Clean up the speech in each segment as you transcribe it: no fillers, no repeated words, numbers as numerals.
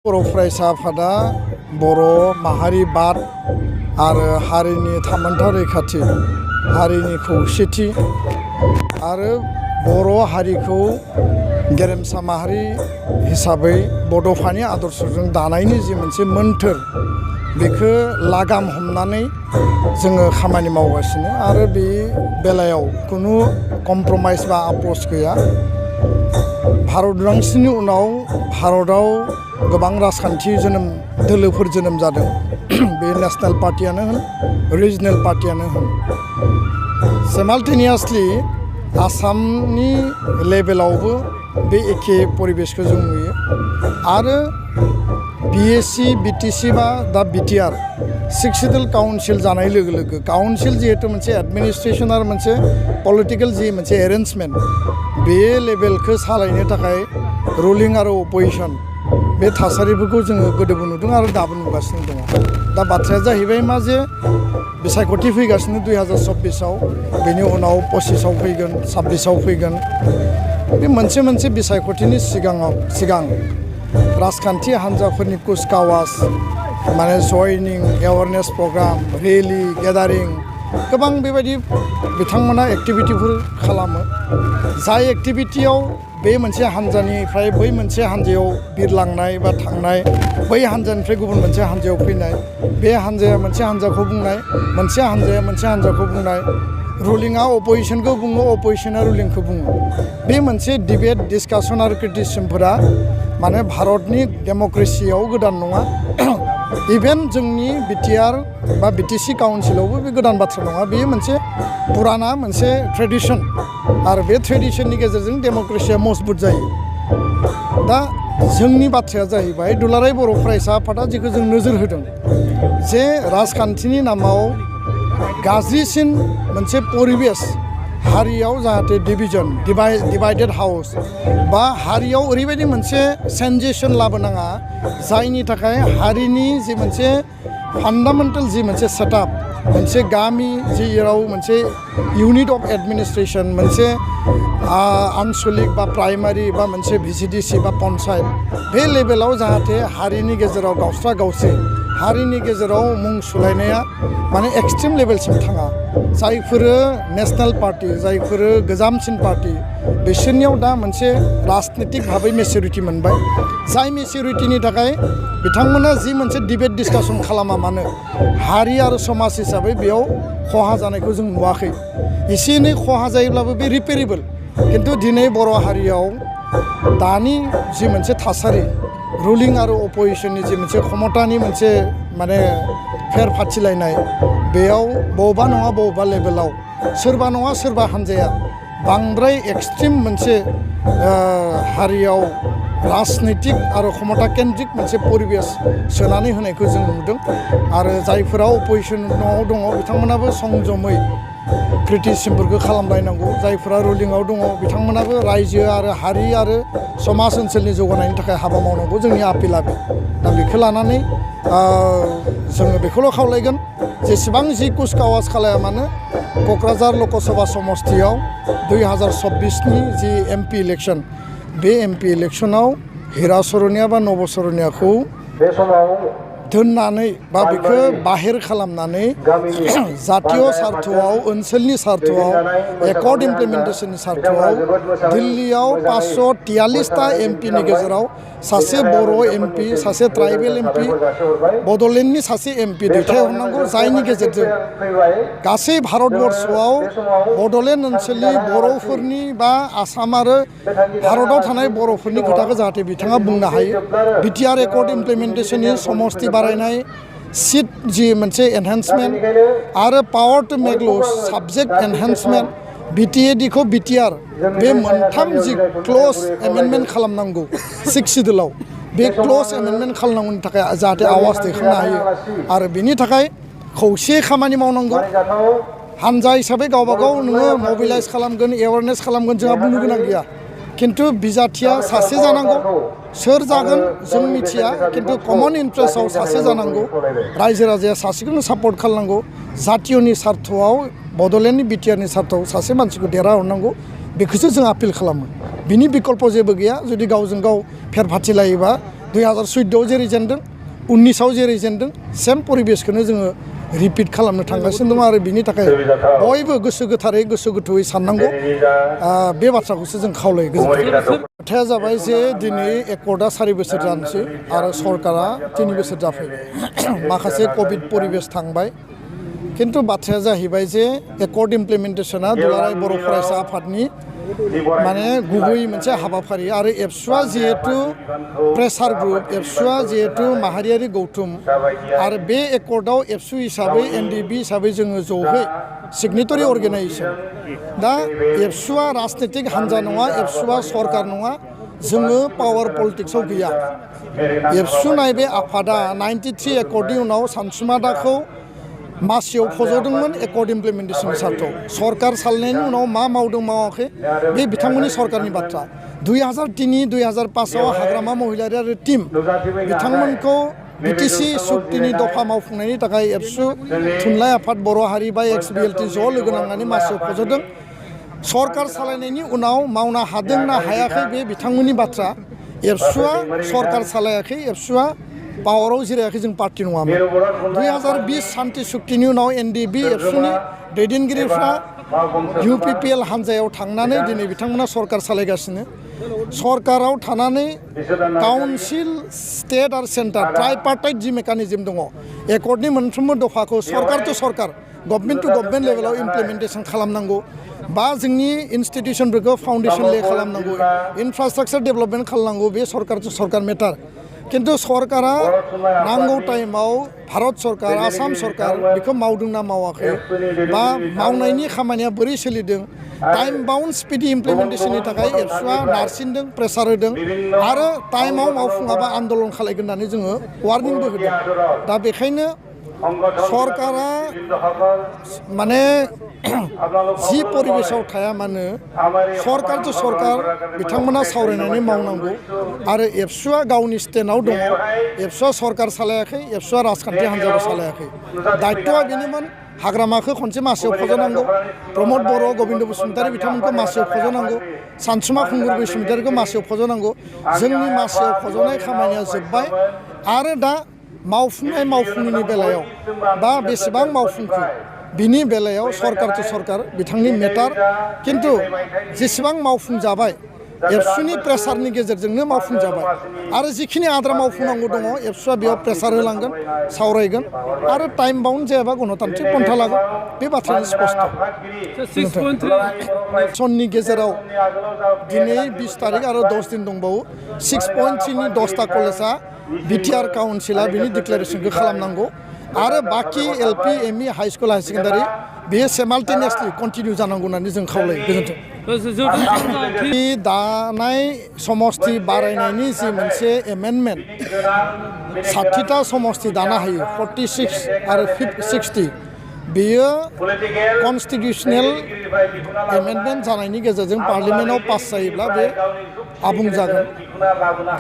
बर' फरायसा आफादा बर' माहारि बाद आरो हारिनि थामोनथा रैखाथि हारिनि खौसेथि आरो बर' हारिखौ गेरेमसा माहारि हिसाबै बड'फानि आदर्शजों दानायनि जि मोनसे मोन्थोर बेखौ लागाम हमनानै जोङो खामानि मावगासिनो आरो बे बेलायाव खुनु कमप्रमाइस बा आपस गैया। भारत उदांस्रिनि उनाव भारताव गोबां राजखान्थि दोलोफोर जोनोम जादों। बे नेशनेल पार्टियानो होन रिजनेल पार्टियानो होन सिमाल्टेनियासलि आसामनि लेभेलावबो बे एखे परिबेसखौ जों नुयो आरो BSc BTC बा दा BTR सिक्स सिडुल काउन्सिल जानाय लोगो लोगो काउन्सिल जिहेतु मोनसे एडमिनिस्ट्रेसन आरो मोनसे पलिटिकेल जि मोनसे एरेन्जमेन्ट बे लेभेलखौ सालायनो थाखाय रुलिं आरो अपोजिसन बे थासारिफोरखौ जोङो गोदोबो नुदों आरो दाबो नुगासिनो दङ। दा बाथ्राया जाहैबाय मा जे बिसायख'थि फैगासिनो 2024आव बेनि उनाव 25आव फैगोन 26आव फैगोन। बे मोनसे बिसायख'थिनि सिगां राजखान्थि हान्जाफोरनि कुचकावाज माने जयनिं एवारनेस प्रग्राम रेलि गेदारिं गोबां बेबायदि बिथांमोना एक्टिभिटिफोर खालामो। जाय एक्टिभिटियाव बे मोनसे हान्जानिफ्राय बै मोनसे हान्जायाव बिरलांनाय बा थांनाय बै हान्जानिफ्राय गुबुन मोनसे हान्जायाव फैनाय बे हान्जाया मोनसे हान्जाखौ बुंनाय मोनसे हान्जाया मोनसे हान्जाखौ बुंनाय रुलिंआ अपोजिसनखौ बुङो अपोजिसना रुलिंखौ बुङो। बे मोनसे डिबेट डिसकासन आरो क्रिटिसिजमफोरा माने भारतनि डेम'क्रेसियाव गोदान नङा। इभेन जोंनि BTR बा BTC काउन्सिलावबो बे गोदान बाथ्रा नङा। बेयो मोनसे पुराना मोनसे ट्रेडिसन आरो बे ट्रेडिसननि गेजेरजों डेम'क्रेसिया मजबुत जायो। दा जोंनि बाथ्राया जाहैबाय दुलाराय बर' फरायसा आफादा जेखौ जों नोजोर होदों जे राजखान्थिनि नामाव गाज्रिसिन मोनसे परिबेस हारियाव जाहाथे डिभिजन डिभाइडेड हाउस बा हारियाव ओरैबायदि मोनसे सेन्सेसन लाबोनाङा जायनि थाखाय हारिनि जि मोनसे फान्डामेन्टेल जि मोनसे सेटआप मोनसे गामि जेराव मोनसे इउनिट अफ एडमिनिस्ट्रेसन मोनसे आनसलिक बा प्राइमारि बा मोनसे VCDC बा पन्सायत बे लेभेलाव जाहाथे हारिनि गेजेराव गावस्रा गावस्रि हारिनि गेजेराव मुं सुलायनाया माने एक्सट्रिम लेभेलसिम थाङा। जायफोरो नेशनेल पार्टि जायफोरो गोजामसिन पार्टि बिसोरनियाव दा मोनसे राजनितिक भाबै मेचुरिटि मोनबाय। जाय मेचुरिटिनि थाखाय बिथांमोना जि मोनसे डिबेट डिसकासन खालामा मानो हारि आरो समाज हिसाबै बेयाव खहा जानायखौ जों नुवाखै। एसे एनै खहा जायोब्लाबो बे रिपेरेबल। खिन्थु दिनै बर' हारियाव दानि जि मोनसे थासारि रुलिं आरो अपोजिसननि जि मोनसे क्षमतानि मोनसे माने फेर फाथिलायनाय बेयाव बबेबा नङा बबेबा लेभेलाव सोरबा नङा सोरबा हान्जाया बांद्राय एक्सट्रिम मोनसे हारियाव राजनैतिक आरो क्षमता केन्द्रिक मोनसे परिबेस सोनानै होनायखौ जों नुदों आरो जायफोरा अपोजिसनाव दङ बिथांमोनाबो संजमै क्रिटिसिजमफोरखौ खालामलायनांगौ। जायफोरा रुलिंआव दङ बिथांमोनाबो रायजो आरो हारि आरो समाज ओनसोलनि जौगानायनि थाखाय हाबा मावनांगौ जोंनि आपिला बे। दा बेखौ लानानै जोङो बेखौल' खावलायगोन जेसेबां जि कुचकावाज खालाया मानो क'क्राझार लकसभा समस्तियाव 2026नि जि MP इलेक्सन बे MP इलेक्सनाव हिरा सरनिया बा नब सरनियाखौ बे समाव दोननानै बा बेखौ बाहेर खालामनानै जातीय सार्थआव ओनसोलनि सार्थआव एकर्ड इमप्लिमेन्टेसननि सार्थआव दिल्लीयाव 543टा MPनि गेजेराव सासे बर' MP सासे ट्राइबेल MP बड'लेण्डनि सासे MP दैथायहरनांगौ जायनि गेजेरजों गासै भारतबर्षआव बड'लेण्ड ओनसोलनि बर'फोरनि बा आसाम आरो भारताव थानाय बर'फोरनि खोथाखौ जाहाथे बिथाङा बुंनो हायो। BTR एकर्ड इमप्लिमेन्टेसननि समस्ति बारायनाय सिट जि मोनसे एनहेन्समेन्ट आरो पावार टु मेक ल'स साबजेक्ट एनहेन्समेन्ट BTAD खौ BTR बे मोनथाम जि क्ल'ज एमेन्डमेन्ट खालामनांगौ सिक्स सिडुलाव बे क्ल'ज एमेन्डमेन्ट खालामनांगौनि थाखाय जाहाथे आवाज दैखांनो हायो आरो बेनि थाखाय खौसे खामानि मावनांगौ। हान्जा हिसाबै गावबा गाव नोङो मबिलाइज खालामगोन एवारनेस खालामगोन जोंहा बुंनो गोनां गैया। खिन्थु बिजाथिया सासे जानांगौ सोर जागोन जों मिथिया खिन्थु कमन इन्ट्रेस्टआव सासे जानांगौ रायजो राजाया सासेखौनो सापर्ट खालामनांगौ जातीयनि सार्थआव बड'लेण्डनि BTRनि सार्थआव सासे मानसिखौ देरहाहरनांगौ बेखौसो जों आपिल खालामो। बिनि बिकल्प जेबो गैया। जुदि गावजों गाव फेर फाथिलायोबा 2014 जेरै जेनदों 19आव जेरै जेनदों सेम परिबेसखौनो जोङो रिपिट खालामनो थांगासिनो दं आरो बिनि थाखाय बयबो गोसो गोथारै गोसो गोथौयै साननांगौ बे बाथ्राखौसो जों खावलायो। खोथाया जाबाय जे दिनै एकर्डआ 4 बोसोर जानोसै आरो सरकारा 3 बोसोर जाफैबाय माखासे कभिड परिबेस थांबाय किन्तु बाथ्राया जाहैबाय जे एकर्ड इमप्लिमेन्टेसना दुलाराय बर' फरायसा आफादनि माने गुबै मोनसे हाबाफारि आरो एबसुआ जिहेतु प्रेसार ग्रुप एबसुआ जिहेतु माहारियारि गौथुम आरो बे एकर्डआव एबसु हिसाबै एनडिबि हिसाबै जोङो ज'है सिगनेटरि अर्गेनाइजेसन दा एबसुआ राजनितिक हान्जा नङा एबसुआ सरकार नङा जोङो पावार पलिटिक्सआव गैया एबसु नाय बे आफादा 93 एकर्डनि उनाव सानसुमा दाखौ मासियाव फज'दोंमोन एकर्ड इमप्लिमेन्टेसन सार्टआव सरकार सालायनायनि उनाव मा मावदों मावाखै बे बिथांमोननि सरकारनि बाथ्रा 2003-2005आव हाग्रामा महिलारि टीम बिथांमोनखौ बिटिसि सुक्तिनि दफा मावफुंनायनि थाखाय एबसु थुनलाइ आफाद बर' हारि बा XBLT ज' लोगो नांनानै मासियाव फज'दों सरकार सालायनायनि उनाव मावनो हादों ना हायाखै बे बिथांमोननि बाथ्रा एबसुआ सरकार सालायाखै एबसुआ पावाराव जिरायाखै जों पार्टी नङामोन 2020 शान्ति सुक्तिनि उनाव एनडिबि एबसुनि दैदेनगिरिफ्रा UPPL हान्जायाव थांनानै दिनै बिथांमोना सरकार सालायगासिनो सरकाराव थानानै काउन्सिल स्टेट आरो सेन्टार ट्राइपार्टाइट जि मेकानिजम दङ एकर्डनि मोनफ्रोमबो दफाखौ सरकार टु सरकार गभर्नमेन्ट टु गभर्नमेन्ट लेभेलाव इमप्लिमेन्टेसन खालामनांगौ बा जोंनि इन्स्टिटिउसनफोरखौ फाउन्डेसन ले खालामनांगौ इनफ्रास्ट्राक्चार डेभेलपमेन्ट खालामनांगौ बे सरकार टु सरकार मेटार किन्तु सरकारा नांगौ टाइमाव भारत सरकार आसाम सरकार बेखौ मावदोंना मावाखै बा मावनायनि खामानिया बोरै सोलिदों टाइम बाउन्ड स्पिडि इमप्लिमेन्टेसननि थाखाय एबसुआ नारसिनदों प्रेसार होदों आरो टाइमाव मावफुङाबा आन्दलन खालायगोन होननानै जोङो वार्निंबो होदों दा बेखायनो सरकारा माने जि परिबेसाव थाया मानो सरकार टु सरकार बिथांमोना सावरायनानै मावनांगौ आरो एबसुआ गावनि स्टेन्डआव दङ एबसुआ सरकार सालायाखै एबसुआ राजखान्थि हान्जाबो सालायाखै दायित्वआ बेनोमोन हाग्रामाखौ खनसे मासियाव फज'नांगौ प्रमद बर' गबिन्द बसुमतारी बिथांमोनखौ मासियाव फज'नांगौ सानसुमा खुंगुर बसुमतारीखौ मासियाव फज'नांगौ जोंनि मासियाव फज'नाय खामानिया जोब्बाय आरो दा मावफुंनायनि बेलायाव बा बेसेबां मावफुंखो बिनि बेलायाव सरकार टु सरकार बिथांनि मेटार किन्तु जेसेबां मावफुंजाबाय एबसुनि प्रेसारनि गेजेरजोंनो मावफुंजाबाय आरो जिखिनि आद्रा मावफुंनांगौ दङ एबसुआ बेयाव प्रेसार होलांगोन सावरायगोन आरो टाइम बाउन्ड जायाबा गणतान्त्रिक पन्था लागोन बे बाथ्राया स्पष्ट सननि गेजेराव दिनै 20 तारिख आरो 10 दिन दंबावो 6.3 नि 10टा कलेजा बिटिआर काउन्सिला बिनि डिक्लेरेसनखौ खालामनांगौ आरो बाखि LP ME high school high secondary बेयो सिमाल्टेनियासलि कन्टिनिउ जानांगौ होननानै जों खावलायो गोजोन्थों दानाय समस्ति बारायनायनि जि मोनसे एमेन्डमेन्ट 60टा समस्ति दानो हायो 46 आरो 60 बेयो कन्स्टिटिउसनेल एमेन्डमेन्ट जानायनि गेजेरजों पार्लियामेन्टआव पास जायोब्ला बे आबुं जागोन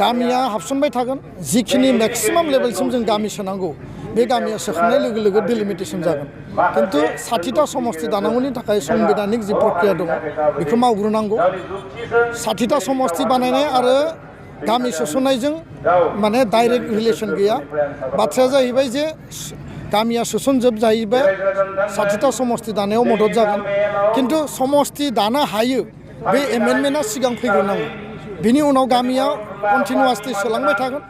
गामिया हाबसनबाय थागोन जिखिनि मेक्सिमाम लेभेलसिम जों गामि सोनांगौ बे गामिया सोखांनाय लोगो लोगो डिलिमिटेसन जागोन किन्तु 60टा समस्ति दानांगौनि थाखाय संबिधानिक जि प्रक्रिया दङ बेखौ मावग्रोनांगौ 60टा समस्ति बानायनाय आरो गामि सोसननायजों माने डाइरेक्ट रिलेसन गैया बाथ्राया जाहैबाय जे गामिया सोसनजोब जाहैबाय 60टा समस्ति दानायाव मदद जागोन किन्तु समस्ति दानो हायो बे एमेन्डमेन्टआ सिगां फैग्रोनांगौ बिनि उनाव गामियाव कन्टिनिउवासलि सोलांबाय थागोन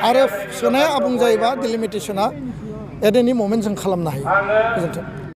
आरो सोनाया आबुं जायोबा डिलिमिटेसना एट एनि ममेन्ट जों खालामनो हायो गोजोन्थों।